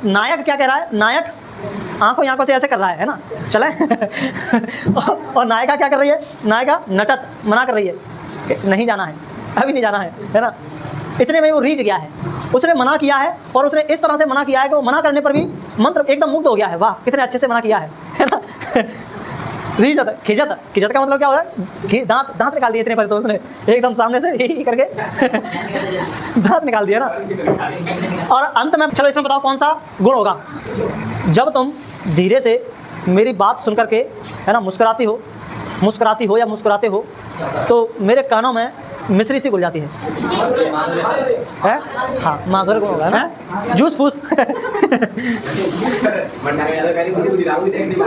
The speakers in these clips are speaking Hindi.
नायक क्या कह रहा है, नायक आंखों से ऐसे कर रहा है ना, चले और नायिका क्या कर रही है, नायिका नटत मना कर रही है कि नहीं जाना है, अभी नहीं जाना है ना। इतने में वो रीझ गया है, उसने मना किया है और उसने इस तरह से मना किया है कि वो मना करने पर भी मंत्र एकदम मुग्ध हो गया है। वाह कितने अच्छे से मना किया है ना। रीझत खिजत, खिजत का मतलब क्या होता है, दांत निकाल दिए इतने पर, तो उसने एकदम सामने से ही करके दांत निकाल दिया ना। और अंत में चलो इसमें बताओ कौन सा गुण होगा, जब तुम धीरे से मेरी बात सुन करके है ना मुस्कुराती हो या मुस्कुराते हो तो मेरे कानों में मिश्री सी घुल जाती है? हाँ माधुर्य गुण होगा ना। जूस फूस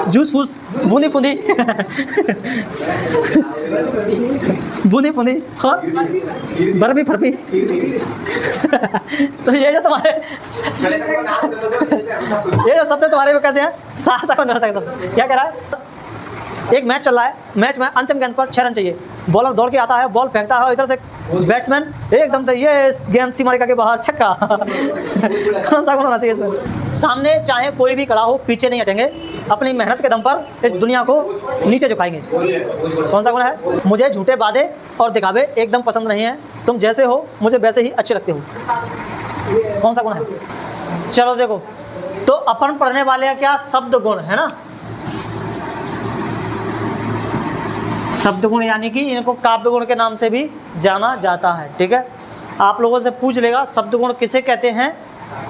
जूस फूस, बूंदी फूंदी बूंदी फूंदी और बर्फी फर्फी। तो ये जो तुम्हारे ये जो शब्द तुम्हारे में कैसे हैं, सार्थक और निरर्थक शब्द। क्या कह रहा है, एक मैच चल रहा है, मैच में अंतिम गेंद पर 6 रन चाहिए, बॉलर दौड़ के आता है, बॉल फेंकता है, इधर से बैट्समैन एकदम से ये गेंद सीमा रेखा के बाहर, छक्का। कौन सा गुण होना चाहिए इसमें? सामने चाहे कोई भी खड़ा हो, पीछे नहीं हटेंगे, अपनी मेहनत के दम पर इस दुनिया को नीचे झुकाएंगे। कौन सा गुण है? मुझे झूठे वादे और दिखावे एकदम पसंद नहीं है, तुम जैसे हो मुझे वैसे ही अच्छे लगते हो। कौन सा गुण है? चलो देखो, तो अपन पढ़ने वाले हैं क्या, शब्द गुण है ना। शब्द गुण यानी कि इनको काव्य गुण के नाम से भी जाना जाता है। ठीक है, आप लोगों से पूछ लेगा शब्द गुण किसे कहते हैं,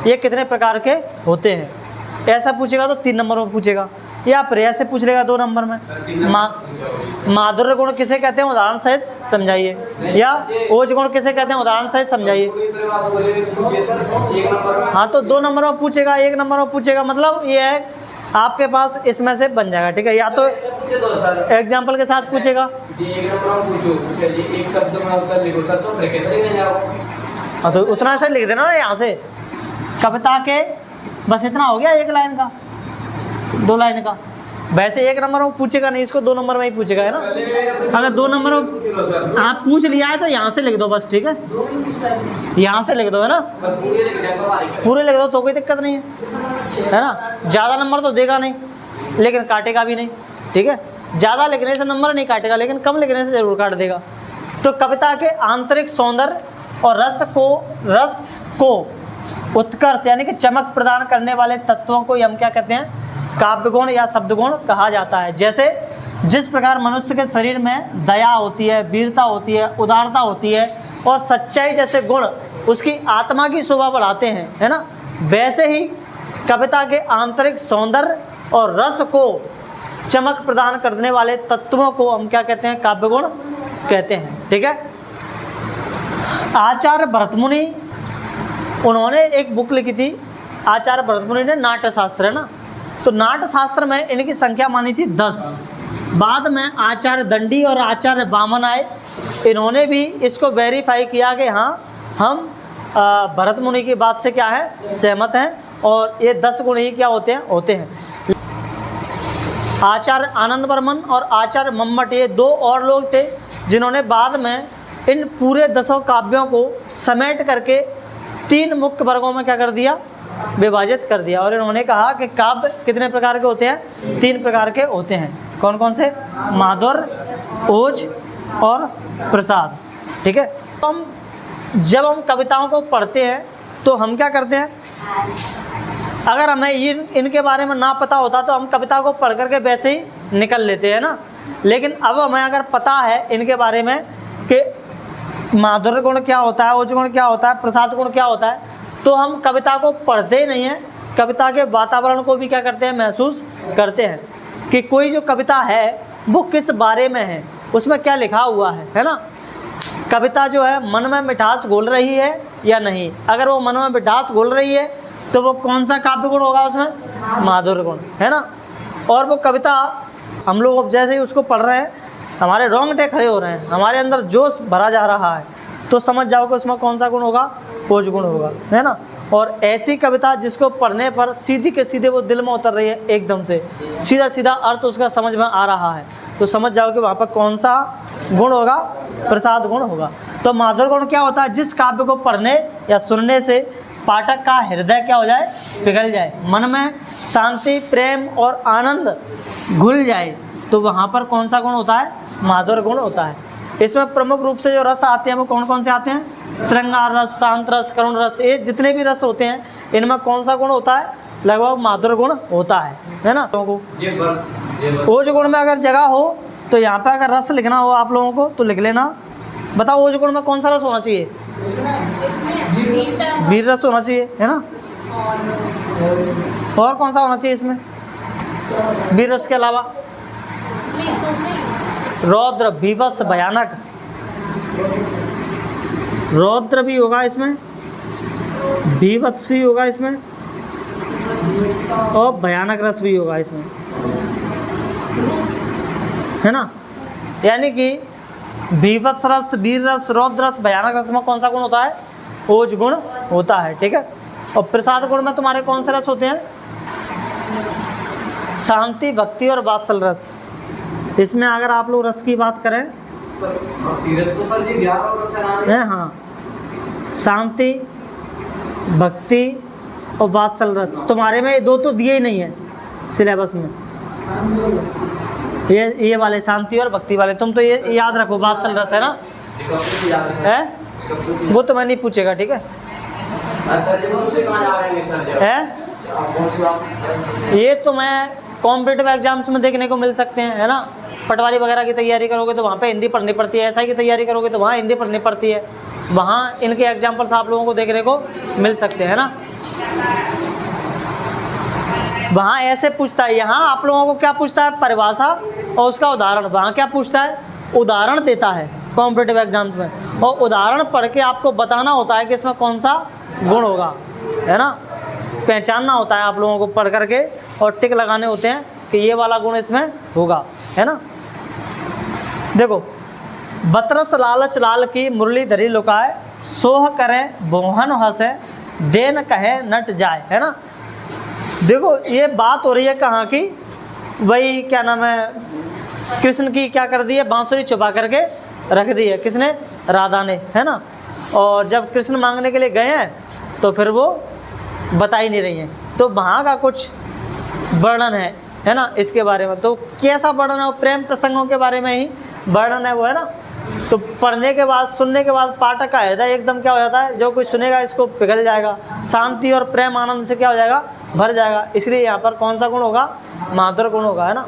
ये कितने प्रकार के होते हैं। ऐसा पूछेगा तो 3 नंबर में पूछेगा, या फिर ऐसे पूछ लेगा 2 नंबर में। माधुर्य गुण किसे कहते हैं, उदाहरण सहित समझाइए, या ओज गुण किसे कहते हैं, उदाहरण सहित समझाइए। हाँ तो 2 नंबर में पूछेगा, 1 नंबर में पूछेगा, मतलब ये है आपके पास इसमें से बन जाएगा। ठीक है, या तो एग्जाम्पल के साथ पूछेगा। हाँ तो उतना ऐसा लिख देना ना यहाँ से, कविता के बस इतना हो गया, 1 लाइन का 2 लाइन का। वैसे 1 नंबर में पूछेगा नहीं, इसको 2 नंबर में ही पूछेगा, है ना। अगर 2 नंबर में आप पूछ लिया है तो यहाँ से लिख दो बस। ठीक है, यहाँ से लिख दो, है ना, पूरे लिख दो तो कोई दिक्कत नहीं है ना। ज़्यादा नंबर तो देगा नहीं लेकिन काटेगा भी नहीं। ठीक है, ज़्यादा लिखने से नंबर नहीं काटेगा लेकिन कम लिखने से ज़रूर काट देगा। तो कविता के आंतरिक सौंदर्य और रस को उत्कर्ष यानी कि चमक प्रदान करने वाले तत्वों को हम क्या कहते हैं, काव्य गुण या शब्द गुण कहा जाता है। जैसे जिस प्रकार मनुष्य के शरीर में दया होती है, वीरता होती है, उदारता होती है और सच्चाई जैसे गुण उसकी आत्मा की शोभा बढ़ाते हैं, है ना, वैसे ही कविता के आंतरिक सौंदर्य और रस को चमक प्रदान करने वाले तत्वों को हम क्या कहते हैं, काव्य गुण कहते हैं। ठीक है, आचार्य भरतमुनि उन्होंने एक बुक लिखी थी, आचार्य भरतमुनि ने नाट्य शास्त्र, है ना, तो नाट्य शास्त्र में इनकी संख्या मानी थी 10। बाद में आचार्य दंडी और आचार्य वामन आए, इन्होंने भी इसको वेरीफाई किया कि हाँ हम भरत मुनि की बात से क्या है, सहमत हैं, और ये 10 गुण ही क्या होते हैं। आचार्य आनंद वर्मन और आचार्य मम्मट ये 2 और लोग थे जिन्होंने बाद में इन पूरे 10 काव्यों को समेट करके 3 मुख्य वर्गों में क्या कर दिया, विभाजित कर दिया। और इन्होंने कहा कि काव्य कितने प्रकार के होते हैं, 3 प्रकार के होते हैं। कौन कौन से? माधुर्य, ओज और प्रसाद। ठीक है, तो जब हम कविताओं को पढ़ते हैं तो हम क्या करते हैं, अगर हमें इनके बारे में ना पता होता तो हम कविता को पढ़ करके वैसे ही निकल लेते हैं ना। लेकिन अब हमें अगर पता है इनके बारे में कि माधुर्य गुण क्या होता है, ओज गुण क्या होता है, प्रसाद गुण क्या होता है, तो हम कविता को पढ़ते ही नहीं हैं, कविता के वातावरण को भी क्या करते हैं, महसूस करते हैं कि कोई जो कविता है वो किस बारे में है, उसमें क्या लिखा हुआ है ना। कविता जो है मन में मिठास घोल रही है या नहीं, अगर वो मन में मिठास घोल रही है तो वो कौन सा काव्य गुण होगा उसमें, माधुर्य गुण, है ना। और वो कविता हम लोग अब जैसे ही उसको पढ़ रहे हैं हमारे रोंगटे खड़े हो रहे हैं, हमारे अंदर जोश भरा जा रहा है, तो समझ जाओ कि उसमें कौन सा गुण होगा, ओज गुण होगा, है ना। और ऐसी कविता जिसको पढ़ने पर सीधी के सीधे वो दिल में उतर रही है, एकदम से सीधा सीधा अर्थ उसका समझ में आ रहा है, तो समझ जाओ कि वहाँ पर कौन सा गुण होगा, प्रसाद गुण होगा। तो माधुर्य गुण क्या होता है, जिस काव्य को पढ़ने या सुनने से पाठक का हृदय क्या हो जाए, पिघल जाए, मन में शांति, प्रेम और आनंद घुल जाए, तो वहाँ पर कौन सा गुण होता है, माधुर्य गुण होता है। इसमें प्रमुख रूप से जो रस आते हैं वो कौन कौन से आते हैं, श्रृंगार रस, शांत रस, करुण रस, ये जितने भी रस होते हैं इनमें कौन सा गुण होता है, लगभग माधुर्य गुण होता है ना। लोगों को ओज गुण में अगर जगह हो तो यहाँ पे अगर रस लिखना हो आप लोगों को तो लिख लेना। बताओ ओज गुण में कौन सा रस होना चाहिए, वीर रस होना चाहिए, है ना। और कौन सा होना चाहिए इसमें वीर रस के अलावा, रौद्र, बीभत्स, भयानक, रौद्र भी होगा इसमें, बीभत्स भी होगा इसमें और भयानक रस भी होगा इसमें, है ना। यानी कि बीभत्स रस, वीर रस, रौद्र रस, भयानक रस में कौन सा गुण होता है, ओज गुण होता है, ठीक है। और प्रसाद गुण में तुम्हारे कौन से रस होते हैं, शांति, भक्ति और वात्सल रस। इसमें अगर आप लोग रस की बात करें है, हाँ, शांति, भक्ति और वात्सल रस, तुम्हारे में दो तो दिए ही नहीं है सिलेबस में, ये वाले शांति और भक्ति वाले, तुम तो ये याद रखो, वात्सल रस है ना, है वो तो मैं नहीं पूछेगा, ठीक है। ये तो मैं कॉम्पिटिटिव एग्जाम्स में देखने को मिल सकते हैं, है ना। पटवारी वगैरह की तैयारी करोगे तो वहाँ पे हिंदी पढ़नी पड़ती है, एसआई की तैयारी करोगे तो वहाँ हिंदी पढ़नी पड़ती है, वहाँ इनके एग्जाम्पल्स आप लोगों को देखने को मिल सकते हैं ना। वहाँ ऐसे पूछता है, यहाँ आप लोगों को क्या पूछता है, परिभाषा और उसका उदाहरण। वहाँ क्या पूछता है, उदाहरण देता है कॉम्पिटिटिव एग्जाम्स में, और उदाहरण पढ़ के आपको बताना होता है कि इसमें कौन सा गुण होगा, है ना। पहचानना होता है आप लोगों को पढ़ करके, और टिक लगाने होते हैं कि ये वाला गुण इसमें होगा, है ना। देखो, बतरस लालच लाल की मुरली धरी लुकाए, सोह करे बोहन हंसे, देन कहे नट जाए, है ना। देखो ये बात हो रही है कहाँ की, वही क्या नाम है, कृष्ण की क्या कर दी है, बांसुरी छुपा करके रख दी है, किसने, राधा ने, है ना। और जब कृष्ण मांगने के लिए गए हैं तो फिर वो बता ही नहीं रही हैं, तो वहाँ का कुछ वर्णन है ना इसके बारे में। तो कैसा वर्णन है, वो प्रेम प्रसंगों के बारे में ही वर्णन है वो, है ना। तो पढ़ने के बाद, सुनने के बाद पाठक का हृदय एकदम क्या हो जाता है, जो कोई सुनेगा इसको पिघल जाएगा, शांति और प्रेम आनंद से क्या हो जाएगा, भर जाएगा। इसलिए यहाँ पर कौन सा गुण होगा, माधुर्य गुण होगा, है ना।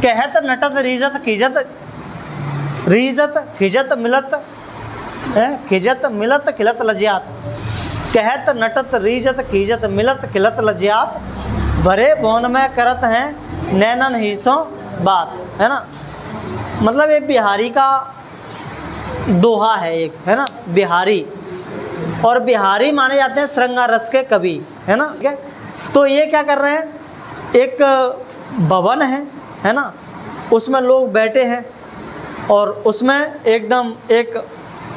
कहत नटत रीजत खिजत, रीजत खिजत मिलत है, खिजत मिलत खिलत लज्जात, कहत नटत रीजत खिजत मिलत खिलत लज्जात, भरे भवन में करत हैं नैनन हीसों बात, है ना। मतलब ये बिहारी का दोहा है एक, है ना, बिहारी। और बिहारी माने जाते हैं श्रृंगार रस के कवि, है ना, ठीक है। तो ये क्या कर रहे हैं, एक भवन है ना, उसमें लोग बैठे हैं और उसमें एकदम एक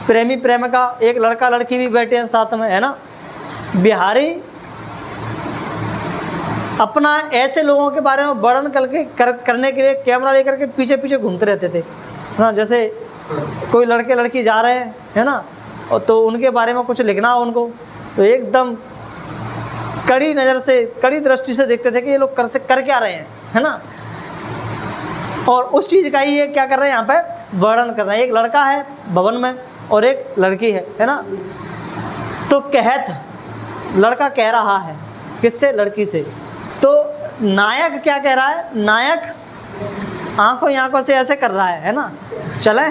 प्रेमी प्रेमिका, एक लड़का लड़की भी बैठे हैं साथ में, है ना। बिहारी अपना ऐसे लोगों के बारे में वर्णन करके करने के लिए कैमरा लेकर के पीछे पीछे घूमते रहते थे, हाँ। जैसे कोई लड़के लड़की जा रहे हैं, है ना, और तो उनके बारे में कुछ लिखना हो उनको, तो एकदम कड़ी नज़र से, कड़ी दृष्टि से देखते थे कि ये लोग कर क्या रहे हैं, है ना। और उस चीज़ का ही ये क्या कर रहे हैं, यहाँ पे वर्णन कर रहे हैं। एक लड़का है भवन में और एक लड़की है ना। तो कहत, लड़का कह रहा है किससे, लड़की से। तो नायक क्या कह रहा है, नायक आंखों से ऐसे कर रहा है ना, चले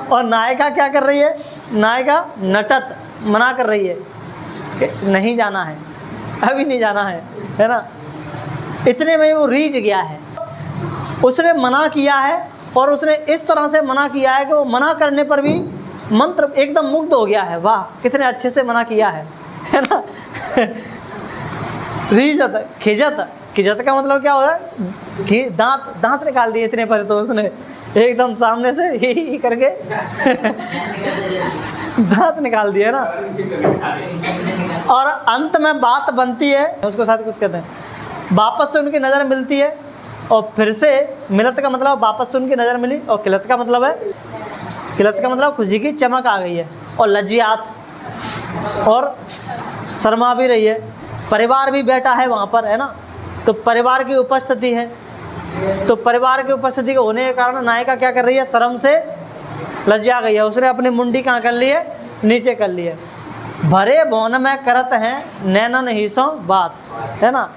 और नायिका क्या कर रही है, नायिका नटत, मना कर रही है कि नहीं जाना है, अभी नहीं जाना है ना। इतने में वो रीझ गया है, उसने मना किया है, और उसने इस तरह से मना किया है कि वो मना करने पर भी मंत्र एकदम मुग्ध हो गया है, वाह कितने अच्छे से मना किया है ना। रीजत खिजत, खिजत का मतलब क्या होगा, दांत निकाल दिए इतने पर, तो उसने एकदम सामने से ही करके दांत निकाल दिए ना। और अंत में बात बनती है, उसको साथ कुछ कहते हैं, वापस से उनकी नज़र मिलती है, और फिर से मिलत का मतलब वापस से उनकी नज़र मिली, और किलत का मतलब है, किलत का मतलब खुशी की चमक आ गई है। और लज्जात, और शर्मा भी रही है, परिवार भी बैठा है वहाँ पर, है ना। तो परिवार की उपस्थिति है, तो परिवार की उपस्थिति के होने के कारण नायिका क्या कर रही है, शर्म से लज्जा गई है, उसने अपनी मुंडी कहाँ कर ली है, नीचे कर ली है। भरे भवन में करत हैं नैनन हीसों बात, है ना।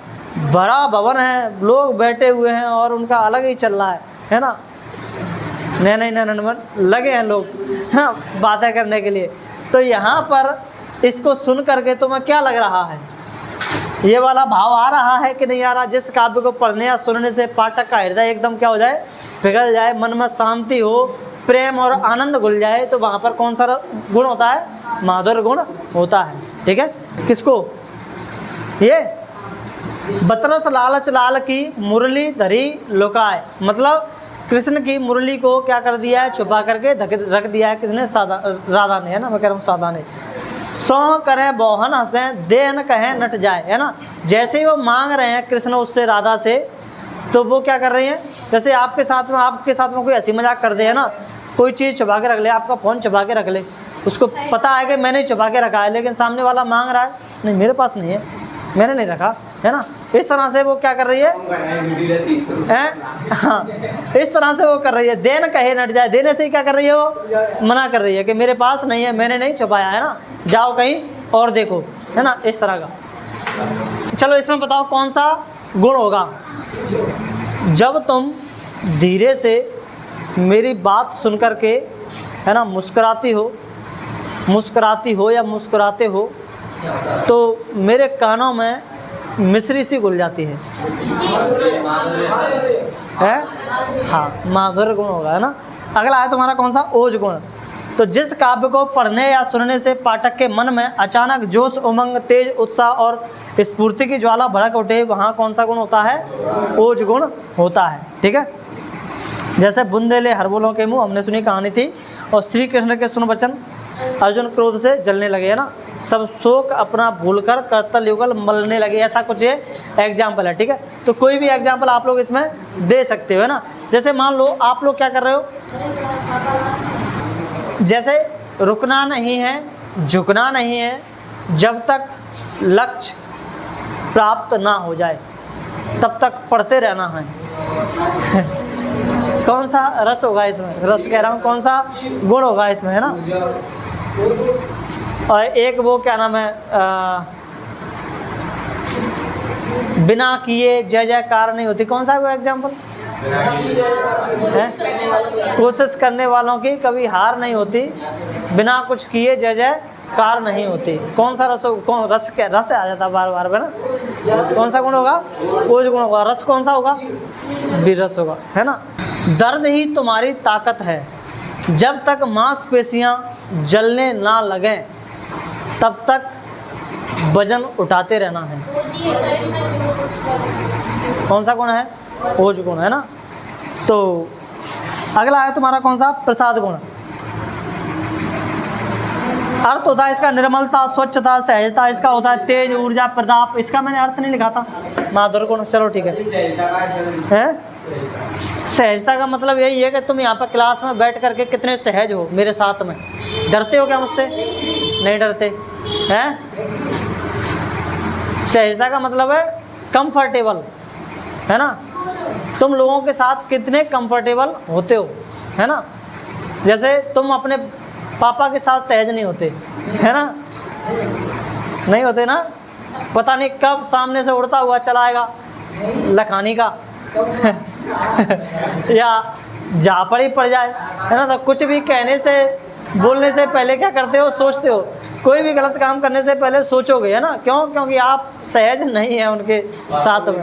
बड़ा भवन है, लोग बैठे हुए हैं और उनका अलग ही चल रहा है ना। नैनन में लगे हैं लोग, हाँ, बातें करने के लिए। तो यहाँ पर इसको सुन करके तुम्हें क्या लग रहा है, ये वाला भाव आ रहा है कि नहीं आ रहा। जिस काव्य को पढ़ने या सुनने से पाठक का हृदय एकदम क्या हो जाए, पिघल जाए, मन में शांति हो, प्रेम और आनंद घुल जाए, तो वहाँ पर कौन सा गुण होता है, माधुर्य गुण होता है। ठीक है, किसको, ये बतरस लालच लाल की मुरली धरी लुकाए, मतलब कृष्ण की मुरली को क्या कर दिया है, छुपा करके रख दिया है, किसने, राधा ने, है ना, मैं कह रहा हूँ साधा ने। सौ करें बोहन हंसे देन कहें नट जाए, है ना। जैसे ही वो मांग रहे हैं कृष्ण उससे, राधा से, तो वो क्या कर रही हैं, जैसे आपके साथ में कोई हंसी मजाक कर दे, है ना, कोई चीज़ छुपा के रख ले, आपका फ़ोन छुपा के रख ले, उसको पता है कि मैंने छुपा के रखा है, लेकिन सामने वाला मांग रहा है, नहीं मेरे पास नहीं है, मैंने नहीं रखा, है ना। इस तरह से वो क्या कर रही है, हाँ, इस तरह से वो कर रही है। देन कहे नट जाए, देने से ही क्या कर रही है, वो मना कर रही है कि मेरे पास नहीं है, मैंने नहीं छुपाया, है ना, जाओ कहीं और देखो, है ना, इस तरह का। चलो इसमें बताओ कौन सा गुण होगा। जब तुम धीरे से मेरी बात सुन कर के, है ना, मुस्कुराती हो या मुस्कुराते हो, तो मेरे कानों में मिश्री सी घुल जाती है, हाँ, माधुर्य गुण होगा, है ना। अगला है तुम्हारा कौन सा, ओज गुण। तो जिस काव्य को पढ़ने या सुनने से पाठक के मन में अचानक जोश, उमंग, तेज उत्साह और स्फूर्ति की ज्वाला भड़क उठे, वहाँ कौन सा गुण होता है, ओज गुण होता है। ठीक है, जैसे बुंदेले हरबोलों के मुँह, हमने सुनी कहानी थी, और श्री कृष्ण के सुन वचन अर्जुन क्रोध से जलने लगे, है ना, सब शोक अपना भूलकर करतल युगल मलने लगे, ऐसा कुछ ये एग्जाम्पल है। ठीक है, तो कोई भी एग्जाम्पल आप लोग इसमें दे सकते हो, है ना। जैसे मान लो आप लोग क्या कर रहे हो, जैसे रुकना नहीं है, झुकना नहीं है, जब तक लक्ष्य प्राप्त ना हो जाए तब तक पढ़ते रहना है। कौन सा रस होगा इसमें, रस कह रहा हूँ, कौन सा गुण होगा इसमें, है ना। और एक वो क्या नाम है, बिना किए जय जयकार नहीं होती, कौन सा वो एग्जाम्पल है, कोशिश करने वालों की कभी हार नहीं होती, बिना कुछ किए जय जयकार नहीं होती। कौन सा रस, कौन रस, क्या रस आ जाता बार बार, है ना। कौन सा गुण होगा, ओज गुण होगा। रस कौन सा होगा, विरस होगा, है ना। दर्द ही तुम्हारी ताकत है, जब तक मांसपेशियां जलने ना लगें तब तक वजन उठाते रहना है। कौन सा गुण है, ओज गुण, है ना। तो अगला है तुम्हारा कौन सा, प्रसाद गुण। अर्थ होता है इसका निर्मलता, स्वच्छता, सहजता, इसका होता है तेज, ऊर्जा, प्रताप। इसका मैंने अर्थ नहीं लिखा था, माधुर्य गुण। चलो ठीक है, सहजता का मतलब यही है कि तुम यहाँ पर क्लास में बैठ करके कितने सहज हो मेरे साथ में। डरते हो क्या मुझसे, नहीं डरते हैं। सहजता का मतलब है कंफर्टेबल, है ना। तुम लोगों के साथ कितने कंफर्टेबल होते हो, है ना। जैसे तुम अपने पापा के साथ सहज नहीं होते, है ना, नहीं होते ना। पता नहीं कब सामने से उड़ता हुआ चला आएगा लखानी का या जहाँ पर ही पड़ जाए, है ना। तो कुछ भी कहने से, बोलने से पहले क्या करते हो, सोचते हो। कोई भी गलत काम करने से पहले सोचोगे, है ना। क्यों, क्योंकि आप सहज नहीं है उनके साथ में,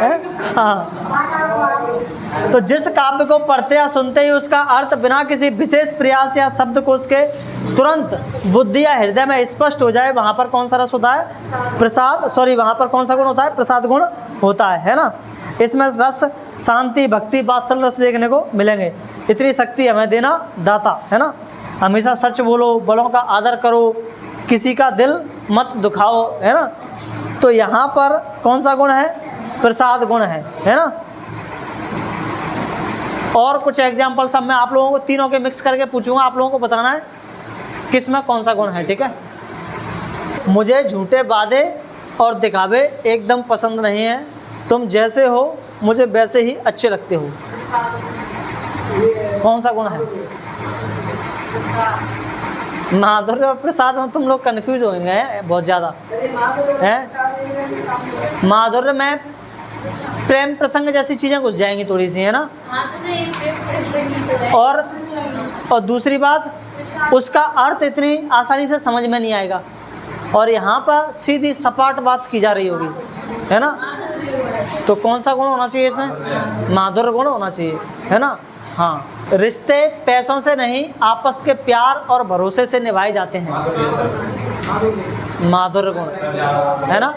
है? हाँ। तो जिस काव्य को पढ़ते या सुनते ही उसका अर्थ बिना किसी विशेष प्रयास या शब्दकोश के तुरंत बुद्धि या हृदय में स्पष्ट हो जाए, वहाँ पर कौन सा रस होता है, प्रसाद, सॉरी, वहाँ पर कौन सा गुण होता है, प्रसाद गुण होता है ना। इसमें रस, शांति, भक्ति, वात्सल्य रस देखने को मिलेंगे। इतनी शक्ति हमें देना दाता, है ना। हमेशा सच बोलो, बड़ों का आदर करो, किसी का दिल मत दुखाओ, है ना। तो यहाँ पर कौन सा गुण है, प्रसाद गुण है ना। और कुछ एग्जाम्पल सब मैं आप लोगों को तीनों के मिक्स करके पूछूंगा, आप लोगों को बताना है किस में कौन सा गुण है, ठीक है। मुझे झूठे वादे और दिखावे एकदम पसंद नहीं है। तुम जैसे हो मुझे वैसे ही अच्छे लगते हो। कौन सा गुण है? माधुर्य और प्रसाद में तुम लोग कंफ्यूज होंगे बहुत ज़्यादा हैं। माधुर्य में प्रेम प्रसंग जैसी चीज़ें घुस जाएंगी थोड़ी सी, है ना। और दूसरी बात, उसका अर्थ इतनी आसानी से समझ में नहीं आएगा। और यहाँ पर सीधी सपाट बात की जा रही होगी, है ना। तो कौन सा गुण होना चाहिए इसमें? माधुर्य गुण होना चाहिए, है ना। हाँ, रिश्ते पैसों से नहीं आपस के प्यार और भरोसे से निभाए जाते हैं। माधुर्य गुण, है ना।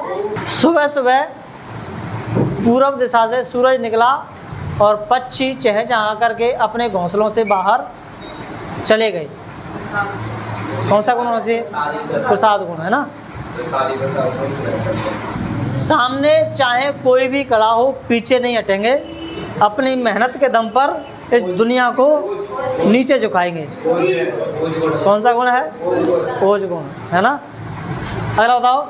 सुबह सुबह पूर्व दिशा से सूरज निकला और पक्षी चहचहा करके अपने घोंसलों से बाहर चले गए। कौन सा गुण होना चाहिए? प्रसाद गुण, है ना। सामने चाहे कोई भी खड़ा हो पीछे नहीं हटेंगे, अपनी मेहनत के दम पर इस दुनिया को नीचे झुकाएंगे। कौन सा गुण है? ओज गुण, है ना। अगला बताओ।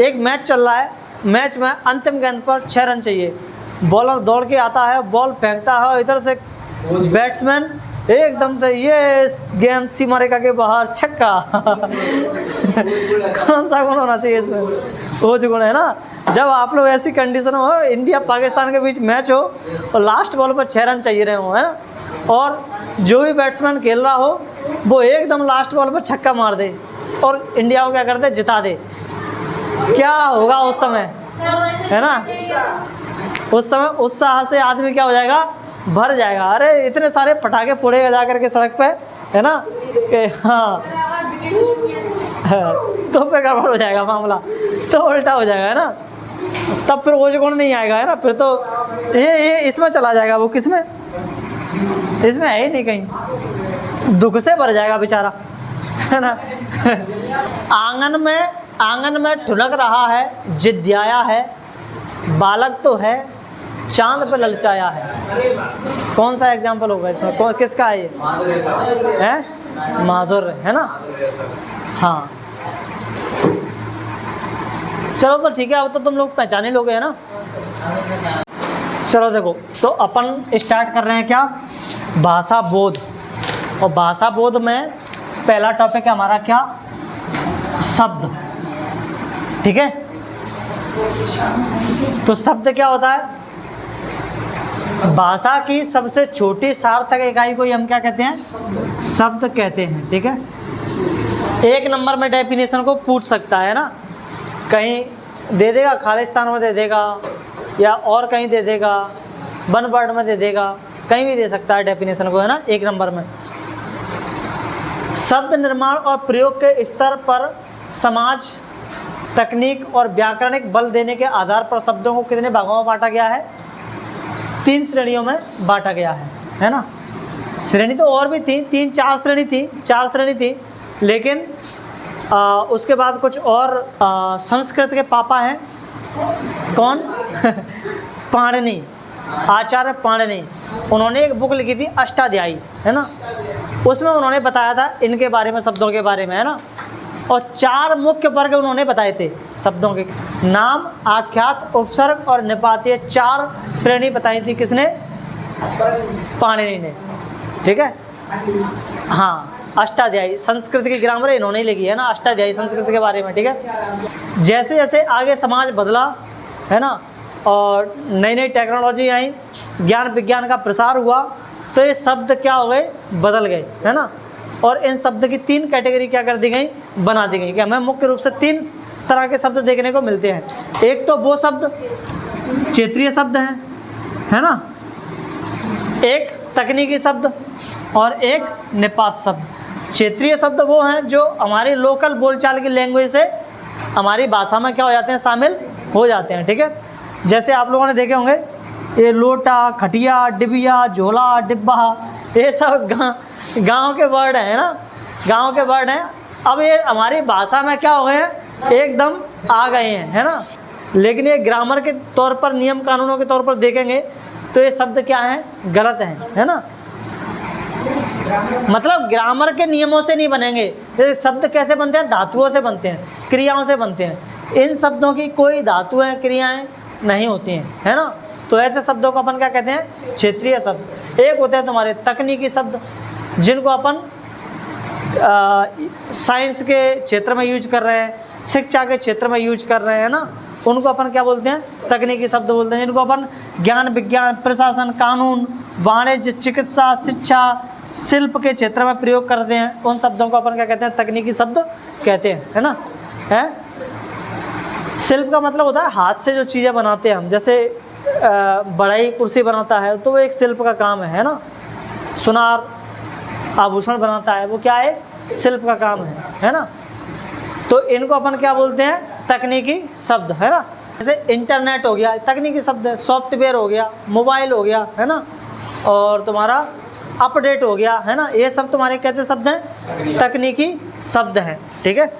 एक मैच चल रहा है, मैच में अंतिम गेंद पर 6 रन चाहिए। बॉलर दौड़ के आता है, बॉल फेंकता है, इधर से बैट्समैन एकदम से ये गेंद सीमा रेखा के बाहर, छक्का। कौन सा गुण होना चाहिए इसमें? ओज गुण, है ना। जब आप लोग ऐसी कंडीशन हो, इंडिया पाकिस्तान के बीच मैच हो और लास्ट बॉल पर 6 रन चाहिए रहे हो, है ना, और जो भी बैट्समैन खेल रहा हो वो एकदम लास्ट बॉल पर छक्का मार दे और इंडिया को क्या कर दे? जिता दे। क्या होगा उस समय, है ना। उस समय उत्साह से आदमी क्या हो जाएगा? भर जाएगा। अरे इतने सारे पटाखे फोड़ेगा जा करके सड़क पे, है ना। हाँ, तो फिर गड़बड़ हो जाएगा मामला, तो उल्टा हो जाएगा, है ना। तब फिर ओज गुण नहीं आएगा, है ना। फिर तो ये इसमें चला जाएगा। वो किसमें? इसमें है ही नहीं कहीं। दुख से भर जाएगा बेचारा, है ना। आंगन में ठुनक रहा है, जिद्याया है, बालक तो है, चांद पे ललचाया है। कौन सा एग्जाम्पल होगा इसमें? कौन, किसका है ये? है माधुर्य, है ना। हाँ, चलो तो ठीक है। अब तो तुम लोग पहचाने लोगे, है ना। चलो देखो, तो अपन स्टार्ट कर रहे हैं क्या? भाषा बोध। और भाषा बोध में पहला टॉपिक है हमारा क्या? शब्द, ठीक है। तो शब्द क्या होता है? भाषा की सबसे छोटी सार्थक इकाई को हम क्या कहते हैं? शब्द कहते हैं, ठीक है। 1 नंबर में डेफिनेशन को पूछ सकता है ना, कहीं दे देगा, खालिस्तान में दे देगा, या और कहीं दे देगा, वन वर्ड में दे देगा, कहीं भी दे सकता है डेफिनेशन को, है ना। 1 नंबर में शब्द निर्माण और प्रयोग के स्तर पर समाज, तकनीक और व्याकरणिक बल देने के आधार पर शब्दों को कितने भागों में बांटा गया है? 3 श्रेणियों में बांटा गया है ना। श्रेणी तो और भी थी, 4 श्रेणी थी, लेकिन उसके बाद कुछ और संस्कृत के पापा हैं। कौन? पाणिनि, आचार्य पाणिनि। उन्होंने एक बुक लिखी थी अष्टाध्यायी, है ना। उसमें उन्होंने बताया था इनके बारे में, शब्दों के बारे में, है ना। और 4 मुख्य वर्ग उन्होंने बताए थे शब्दों के। नाम, आख्यात, उपसर्ग और निपातीय 4 श्रेणी बताई थी। किसने? पाणिनि ने, ठीक है। हाँ, अष्टाध्यायी संस्कृत की ग्रामर इन्होंने ही लिखी है ना, अष्टाध्यायी संस्कृत के बारे में, ठीक है। जैसे जैसे आगे समाज बदला, है ना, और नई नई टेक्नोलॉजी आई, ज्ञान विज्ञान का प्रसार हुआ, तो ये शब्द क्या हो गए? बदल गए, है ना। और इन शब्द की 3 कैटेगरी क्या कर दी गई? बना दी गई कि हमें मुख्य रूप से 3 तरह के शब्द देखने को मिलते हैं। एक तो वो शब्द क्षेत्रीय शब्द हैं, है ना, एक तकनीकी शब्द और एक निपात शब्द। क्षेत्रीय शब्द वो हैं जो हमारी लोकल बोलचाल की लैंग्वेज से हमारी भाषा में क्या हो जाते हैं? शामिल हो जाते हैं, ठीक है। जैसे आप लोगों ने देखे होंगे ये लोटा, खटिया, डिबिया, झोला, डिब्बा, ये सब गांव के वर्ड हैं ना, गांव के वर्ड हैं। अब ये हमारी भाषा में क्या हो गए हैं? एकदम आ गए हैं, है ना। लेकिन ये ग्रामर के तौर पर, नियम कानूनों के तौर पर देखेंगे तो ये शब्द क्या हैं? गलत हैं, है ना। मतलब ग्रामर के नियमों से नहीं बनेंगे। जैसे शब्द कैसे बनते हैं, धातुओं से बनते हैं, क्रियाओं से बनते हैं। इन शब्दों की कोई धातुएं क्रियाएं नहीं होती हैं, है ना। तो ऐसे शब्दों को अपन क्या कहते हैं, क्षेत्रीय शब्द। एक होते हैं तुम्हारे तकनीकी शब्द, जिनको अपन साइंस के क्षेत्र में यूज कर रहे हैं, शिक्षा के क्षेत्र में यूज कर रहे हैं ना, उनको अपन क्या बोलते हैं, तकनीकी शब्द बोलते हैं। जिनको अपन ज्ञान विज्ञान प्रशासन कानून वाणिज्य चिकित्सा शिक्षा शिल्प के क्षेत्र में प्रयोग करते हैं, उन शब्दों को अपन क्या कहते हैं, तकनीकी शब्द कहते हैं, है ना। है शिल्प का मतलब होता है हाथ से जो चीज़ें बनाते हैं हम, जैसे बढ़ई कुर्सी बनाता है तो वो एक शिल्प का काम है ना। सुनार आभूषण बनाता है, वो क्या है, शिल्प का काम है ना। तो इनको अपन क्या बोलते हैं, तकनीकी शब्द, है ना। जैसे इंटरनेट हो गया, तकनीकी शब्द है। सॉफ्टवेयर हो गया, मोबाइल हो गया, है ना। और तुम्हारा अपडेट हो गया, है ना। ये सब तुम्हारे कैसे शब्द हैं, तकनीकी शब्द हैं, ठीक है।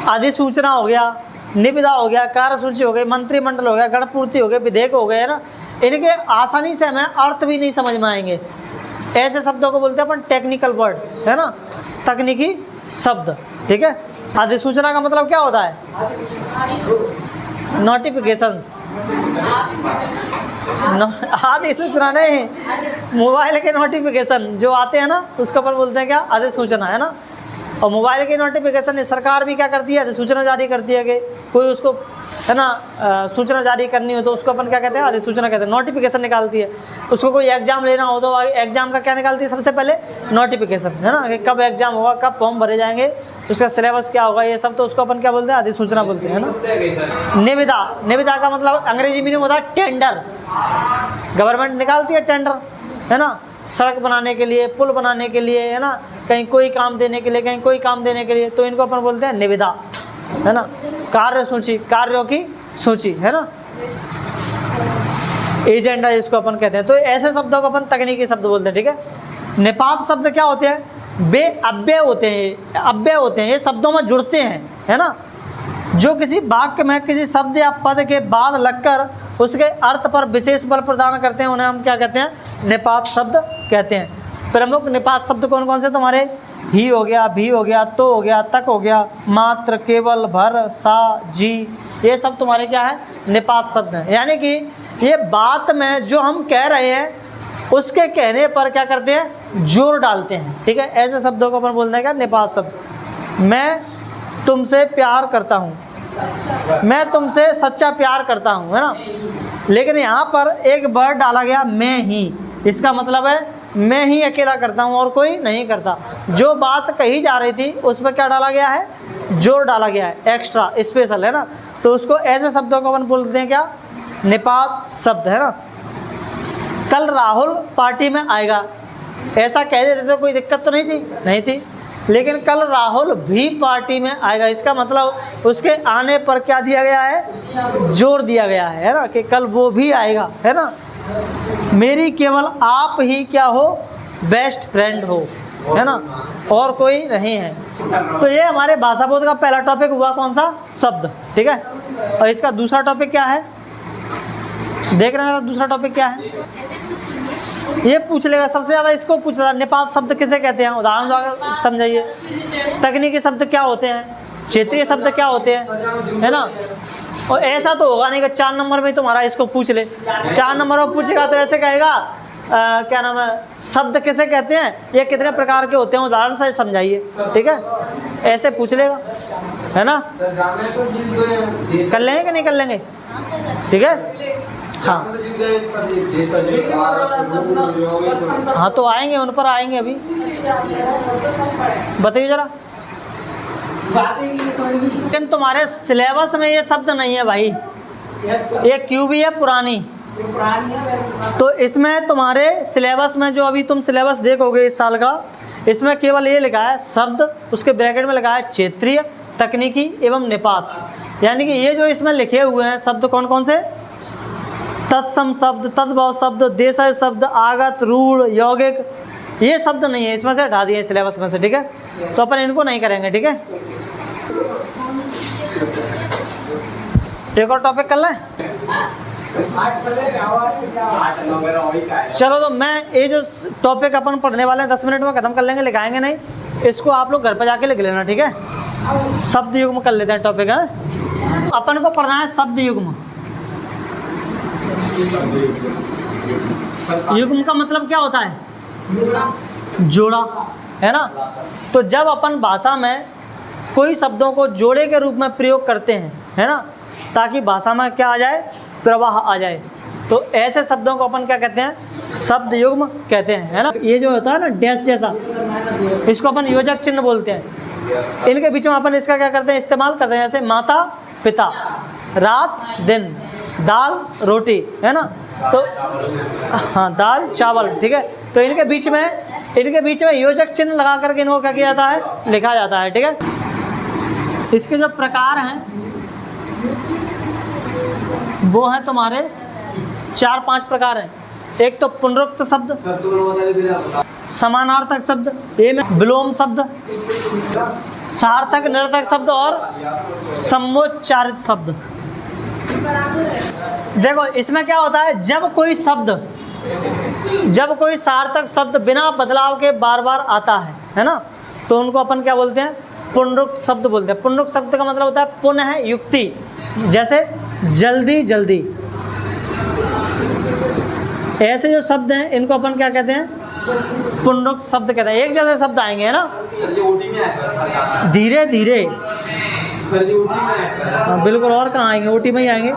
अधिसूचना हो गया, निविदा हो गया, कार्यसूची हो गई, मंत्रिमंडल हो गया, गणपूर्ति हो गए, विधेयक हो गए, है ना। इनके आसानी से हमें अर्थ भी नहीं समझ में आएंगे, ऐसे शब्दों को बोलते हैं अपन टेक्निकल वर्ड, है ना, तकनीकी शब्द, ठीक है। अधिसूचना का मतलब क्या होता है, नोटिफिकेशंस। अधिसूचना नहीं, मोबाइल के नोटिफिकेशन जो आते हैं ना, उसको अपन बोलते हैं क्या, अधिसूचना, है ना। और मोबाइल की नोटिफिकेशन सरकार भी क्या करती है, अधिसूचना जारी करती है कि कोई उसको, है ना, सूचना जारी करनी हो तो उसको अपन क्या कहते हैं, अधिसूचना कहते हैं। नोटिफिकेशन निकालती है, उसको कोई एग्जाम लेना हो तो एग्जाम का क्या निकालती है, सबसे पहले नोटिफिकेशन, है ना, कि कब एग्जाम होगा, कब फॉर्म भरे जाएंगे, उसका सिलेबस क्या होगा, ये सब तो उसको अपन क्या बोलते हैं, अधिसूचना बोलते हैं, है ना। निविदा, निविदा का मतलब अंग्रेजी मीनिंग होता है टेंडर। गवर्नमेंट निकालती है टेंडर, है ना, सड़क बनाने के लिए, पुल बनाने के लिए, है ना, कहीं कोई काम देने के लिए, कहीं कोई काम देने के लिए, तो इनको अपन बोलते हैं निविदा, है ना। कार्य सूची, कार्यों की सूची, है ना, एजेंडा जिसको अपन कहते हैं। तो ऐसे शब्दों को अपन तकनीकी शब्द बोलते हैं, ठीक है। निपात शब्द क्या होते हैं, बे अव्यय होते हैं, अव्यय होते हैं, ये शब्दों में जुड़ते हैं, है ना। जो किसी वाक्य में किसी शब्द या पद के बाद लगकर उसके अर्थ पर विशेष बल प्रदान करते हैं, उन्हें हम क्या कहते हैं, निपात शब्द कहते हैं। प्रमुख निपात शब्द कौन कौन से तुम्हारे, ही हो गया, भी हो गया, तो हो गया, तक हो गया, मात्र, केवल, भर, सा, जी, ये सब तुम्हारे क्या है, निपात शब्द हैं। यानी कि ये बात में जो हम कह रहे हैं उसके कहने पर क्या करते हैं, जोर डालते हैं, ठीक है। ऐसे शब्दों को अपन बोलते हैं क्या, निपात शब्द। मैं तुमसे प्यार करता हूँ, मैं तुमसे सच्चा प्यार करता हूँ, है ना। लेकिन यहाँ पर एक वर्ड डाला गया, मैं ही, इसका मतलब है मैं ही अकेला करता हूँ और कोई नहीं करता। जो बात कही जा रही थी उस पर क्या डाला गया है, जोर डाला गया है, एक्स्ट्रा स्पेशल, है ना। तो उसको ऐसे शब्दों को अपन बोलते हैं क्या, निपात शब्द, है ना। कल राहुल पार्टी में आएगा, ऐसा कह देते तो कोई दिक्कत तो नहीं थी, लेकिन कल राहुल भी पार्टी में आएगा, इसका मतलब उसके आने पर क्या दिया गया है, जोर दिया गया है ना, कि कल वो भी आएगा, है ना। मेरी केवल आप ही क्या हो, बेस्ट फ्रेंड हो, है ना, और कोई नहीं है। तो ये हमारे भाषा बोध का पहला टॉपिक हुआ, कौन सा, शब्द, ठीक है। और इसका दूसरा टॉपिक क्या है, देख रहे हैं, दूसरा टॉपिक क्या है, ये पूछ लेगा सबसे ज़्यादा, इसको पूछ रहा, निपात शब्द किसे कहते हैं, उदाहरण द्वारा समझाइए। तकनीकी शब्द क्या होते हैं, क्षेत्रीय शब्द क्या होते हैं, है ना। और ऐसा तो होगा नहीं कि 4 नंबर में तुम्हारा इसको पूछ ले, 4 नंबर में पूछेगा तो ऐसे कहेगा क्या नाम है, शब्द किसे कहते हैं, ये कितने प्रकार के होते हैं, उदाहरण से समझाइए, ठीक है। ऐसे पूछ लेगा, है ना। कर लेंगे कि नहीं कर लेंगे, ठीक है। हाँ हाँ, तो आएंगे, उन पर आएंगे अभी, बताइए जरा। लेकिन तुम्हारे सिलेबस में ये शब्द नहीं है भाई, ये क्यों भी है, पुरानी। तो इसमें तुम्हारे सिलेबस में जो अभी तुम सिलेबस देखोगे इस साल का, इसमें केवल ये लिखा है शब्द, उसके ब्रैकेट में लिखा है क्षेत्रीय, तकनीकी एवं निपात। यानी कि ये जो इसमें लिखे हुए हैं शब्द कौन कौन से, तत्सम शब्द, तद्भव शब्द, देशज शब्द, आगत, रूढ़, यौगिक, ये शब्द नहीं है, इसमें से हटा दिए सिलेबस में से, ठीक है। तो अपन इनको नहीं करेंगे, ठीक है। एक और टॉपिक कर लें, चलो तो मैं ये जो टॉपिक अपन पढ़ने वाले हैं 10 मिनट में खत्म कर लेंगे, लिखाएंगे नहीं, इसको आप लोग घर पर जाके लिख लेना, ठीक है। शब्द युग्म कर लेते हैं टॉपिक है। अपन को पढ़ना है शब्द युग्म। युग्म का मतलब क्या होता है? जोड़ा, है ना। तो जब अपन भाषा में कोई शब्दों को जोड़े के रूप में प्रयोग करते हैं, है ना, ताकि भाषा में क्या आ जाए, प्रवाह आ जाए, तो ऐसे शब्दों को अपन क्या कहते हैं? शब्द युग्म कहते हैं, है ना। ये जो होता है ना डैश जैसा, इसको अपन योजक चिन्ह बोलते हैं। इनके बीच में अपन इसका क्या करते हैं? इस्तेमाल करते हैं, जैसे माता पिता, रात दिन, दाल रोटी, है ना। तो हाँ, दाल चावल, ठीक है। तो इनके बीच में योजक चिन्ह लगा करके इनको क्या किया जाता है? लिखा जाता है, ठीक है। इसके जो प्रकार हैं वो हैं तुम्हारे 4-5 प्रकार हैं। एक तो पुनरुक्त शब्द, समानार्थक शब्द, ये में विलोम शब्द, सार्थक निरर्थक शब्द और समोच्चारित शब्द। देखो इसमें क्या होता है, जब कोई सार्थक शब्द बिना बदलाव के बार बार आता है ना, तो उनको अपन क्या बोलते हैं? पुनरुक्त शब्द बोलते हैं। पुनरुक्त शब्द का मतलब होता है पुनः युक्ति, जैसे जल्दी जल्दी। ऐसे जो शब्द हैं इनको अपन क्या कहते हैं? पुनरुक्त शब्द कहते हैं। एक जैसे शब्द आएंगे, है ना, धीरे धीरे, हाँ बिल्कुल, और कहाँ आएंगे? ओटी में ही आएंगे,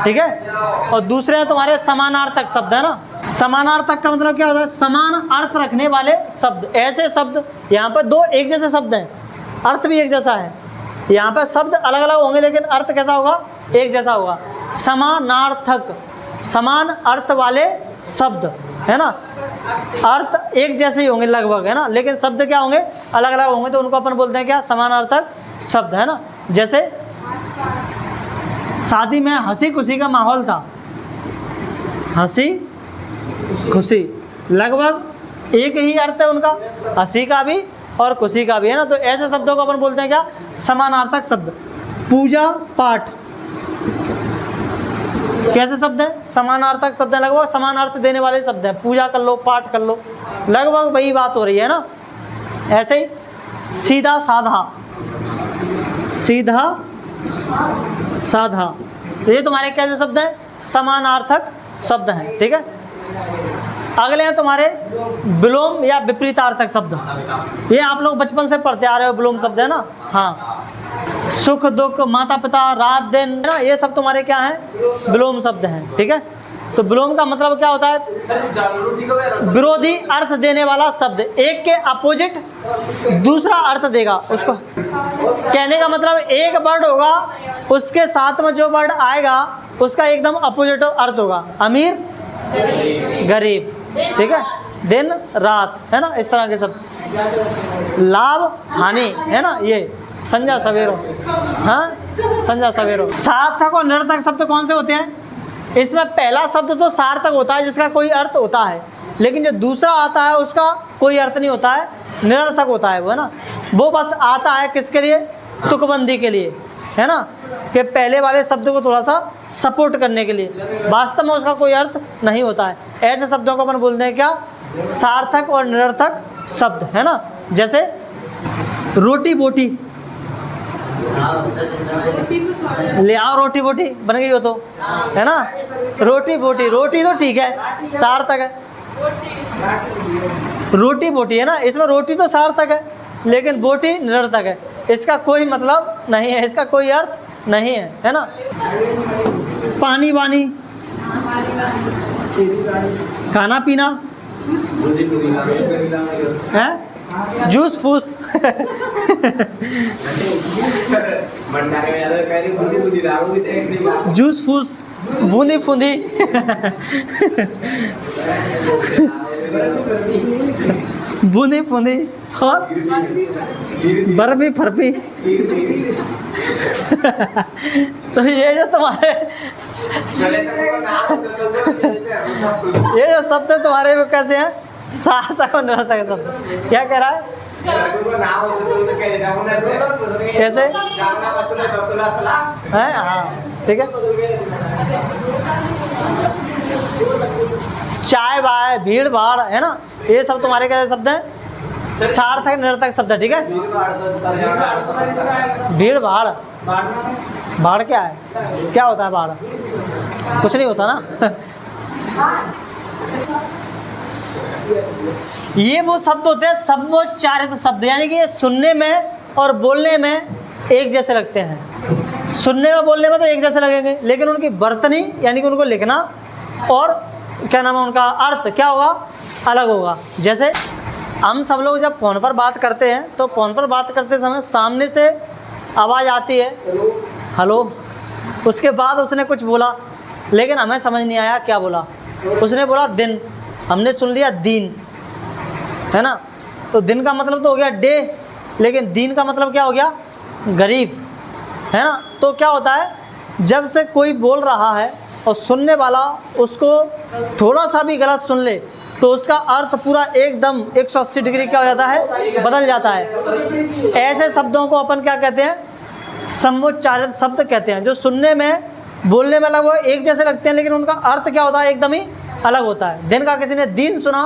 ठीक है। और दूसरे हैं तुम्हारे समानार्थक शब्द, है ना। समानार्थक का मतलब क्या होता है? समान अर्थ रखने वाले शब्द। ऐसे शब्द, यहाँ पर 2 एक जैसे शब्द हैं, अर्थ भी एक जैसा है। यहाँ पर शब्द अलग अलग होंगे लेकिन अर्थ कैसा होगा? एक जैसा होगा। समानार्थक, समान अर्थ वाले शब्द, है ना, अर्थ एक जैसे ही होंगे लगभग, है ना, लेकिन शब्द क्या होंगे? अलग अलग होंगे। तो उनको अपन बोलते हैं क्या? समानार्थक शब्द, है ना। जैसे शादी में हंसी खुशी का माहौल था, हंसी खुशी, लगभग एक ही अर्थ है उनका, हंसी का भी और खुशी का भी, है ना। तो ऐसे शब्दों को अपन बोलते हैं क्या? समानार्थक शब्द। पूजा पाठ कैसे शब्द हैं? समानार्थक शब्द है, लगभग समान अर्थ देने वाले शब्द हैं। पूजा कर लो, पाठ कर लो, लगभग वही बात हो रही है ना। ऐसे ही सीधा साधा, सीधा साधा, ये तुम्हारे कैसे शब्द हैं? समानार्थक शब्द हैं, ठीक है। अगले हैं तुम्हारे विलोम या विपरीतार्थक शब्द। ये आप लोग बचपन से पढ़ते आ रहे हो, विलोम शब्द है ना। हाँ, सुख दुख, माता पिता, रात दिन, है ना, ये सब तुम्हारे क्या हैं? विलोम शब्द हैं, ठीक है। तो विलोम का मतलब क्या होता है? विरोधी अर्थ देने वाला शब्द, एक के अपोजिट दूसरा अर्थ देगा। उसको कहने का मतलब एक वर्ड होगा, उसके साथ में जो वर्ड आएगा उसका एकदम अपोजिट अर्थ होगा। अमीर गरीब, ठीक है, दिन रात, है ना, इस तरह के शब्द। लाभ हानि, है ना, ये संजा सवेरो, हाँ संजा सवेरो। सार्थक और निरर्थक शब्द कौन से होते हैं? इसमें पहला शब्द तो सार्थक होता है जिसका कोई अर्थ होता है, लेकिन जो दूसरा आता है उसका कोई अर्थ नहीं होता है, निरर्थक होता है वो, है ना। वो बस आता है किसके लिए? तुकबंदी के लिए, है ना, कि पहले वाले शब्द को थोड़ा सा सपोर्ट करने के लिए, वास्तव में उसका कोई अर्थ नहीं होता है। ऐसे शब्दों को अपन बोलते हैं क्या? सार्थक और निरर्थक शब्द, है ना। जैसे रोटी बोटी, ले आओ रोटी बोटी, बन गई हो तो, है ना। रोटी बोटी, रोटी तो ठीक है, सार्थक है, रोटी बोटी, है ना, इसमें रोटी तो सार्थक है लेकिन बोटी निरर्थक है, इसका कोई मतलब नहीं है, इसका कोई अर्थ नहीं है ना। पानी वानी, खाना पीना, है जूस फूस, जूस फूस, बूंदी फूंदी, बूंदी फूंदी और बर्फी फरफी। तो ये जो तुम्हारे ये जो शब्द है तुम्हारे वो कैसे हैं? सार्थक और निरर्थक शब्द। क्या कह रहा है? कैसे है? हाँ ठीक है। चाय बाय, भीड़ भाड़, है ना, ये सब तुम्हारे कैसे शब्द हैं? सार्थक निरर्थक शब्द है, ठीक है। भीड़ भाड़, भाड़ क्या है? क्या होता है भाड़? कुछ नहीं होता ना। ये वो शब्द होते हैं समोच्चारित शब्द, यानी कि ये सुनने में और बोलने में एक जैसे लगते हैं। सुनने में बोलने में तो एक जैसे लगेंगे, लेकिन उनकी वर्तनी यानी कि उनको लिखना और क्या नाम है उनका अर्थ क्या होगा? अलग होगा। जैसे हम सब लोग जब फ़ोन पर बात करते हैं तो फ़ोन पर बात करते समय सामने से आवाज़ आती है हेलो, उसके बाद उसने कुछ बोला लेकिन हमें समझ नहीं आया क्या बोला। उसने बोला दिन, हमने सुन लिया दीन, है ना। तो दिन का मतलब तो हो गया डे, लेकिन दीन का मतलब क्या हो गया? गरीब, है ना। तो क्या होता है, जब से कोई बोल रहा है और सुनने वाला उसको थोड़ा सा भी गलत सुन ले तो उसका अर्थ पूरा एकदम 180 डिग्री क्या हो जाता है? बदल जाता है। ऐसे शब्दों को अपन क्या कहते हैं? समोच्चारित शब्द कहते हैं, जो सुनने में बोलने में लगभग एक जैसे लगते हैं लेकिन उनका अर्थ क्या होता है? एकदम ही अलग होता है। दिन का किसी ने दीन सुना,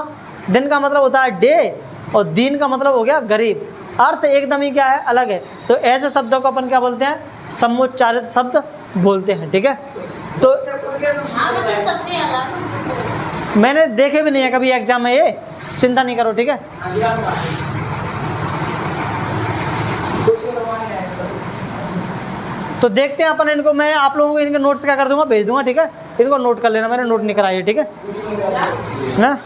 दिन का मतलब होता है डे और दीन का मतलब हो गया गरीब, अर्थ एकदम ही क्या है? अलग है। तो ऐसे शब्दों को अपन क्या बोलते हैं? समोच्चारित शब्द बोलते हैं, ठीक है। तो मैंने देखे भी नहीं है कभी एग्जाम में, ये चिंता नहीं करो, ठीक है। तो देखते हैं अपन इनको, मैं आप लोगों को इनके नोट्स क्या कर दूंगा, भेज दूंगा, ठीक है। इनको नोट कर लेना, मैंने नोट नहीं कराई है, ठीक है ना।